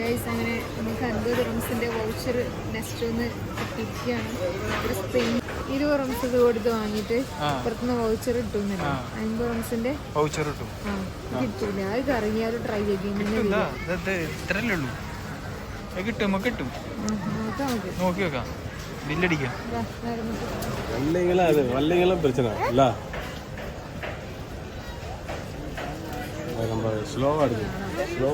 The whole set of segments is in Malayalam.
ഗൈസ് അങ്ങനെ നമുക്ക് 50 റംസിന്റെ വൗച്ചർ നെക്സ്റ്റ് ഒന്ന് കിട്ടിയിരിക്കുകയാണ്. ഒരു സ്പെയിൻ 20 റംസ് ഇത് കൊടുത്ത് വാങ്ങിയിട്ട് പുറത്തുനിന്ന് വൗച്ചർ കിട്ടുന്നില്ല. 50 റംസിന്റെ വൗച്ചർ കിട്ടും. കിട്ടൂല. അത് കറങ്ങിയാലും ട്രൈ ചെയ്യും. കിട്ടും നോക്കി വെക്കാം. ബില്ലടിക്കാം. സ്ലോ ആടുന്നു. Slow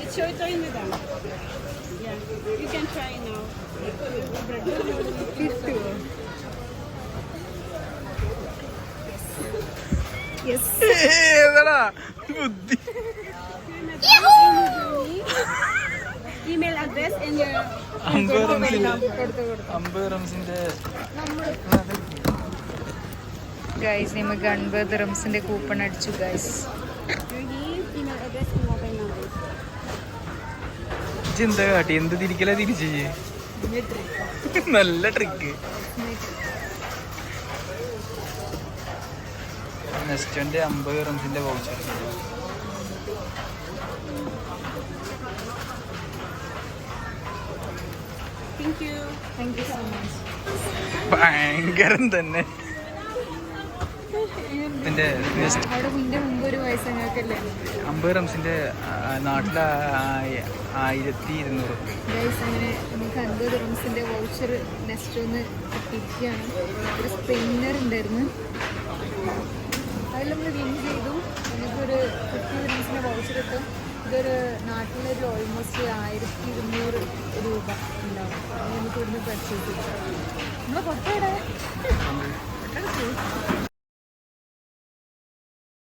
It's your turn, madam. Yeah, you can try now. Yes. Email address and your 50 റംസിന്റെ guys നമുക്ക് 50 റംസിന്റെ കൂപ്പൺ അടിച്ചു guys. your name, email address and mobile number. എന്താ കാട്ടി? എന്ത് തിരിക്കല തിരിച്ച് നല്ല ട്രിക്ക്. നെസ്റ്റോന്റെ 50 റംസിന്റെ voucher. Thank you. Thank you so much. ഭയങ്കരം തന്നെ. ഇതിന്റെ അവിടെ മുമ്പ് ഒരു വയസ്സങ്ങൾക്കല്ലേ 50 റംസിന്റെ നാട്ടിലെ 1200. ഗൈസ് അങ്ങനെ നമുക്ക് 50 റംസിന്റെ വൗച്ചർ നെക്സ്റ്റ് ഒന്ന് കിട്ടിയിരിക്കുകയാണ്. ഒരു സ്പെയിനർ ഉണ്ടായിരുന്നു, അതിൽ നമ്മൾ വിൻ ചെയ്തു. നമുക്കൊരു 50 റംസിന്റെ വൗച്ചർ കിട്ടും. ഇതൊരു നാട്ടിലൊരു ഓൾമോസ്റ്റ് 1200 രൂപ ഉണ്ടാവും. അത് നമുക്ക് ഇവിടുന്ന് പർച്ചേസ് ചെയ്യാം. നമ്മളെ പൊട്ടയുടെ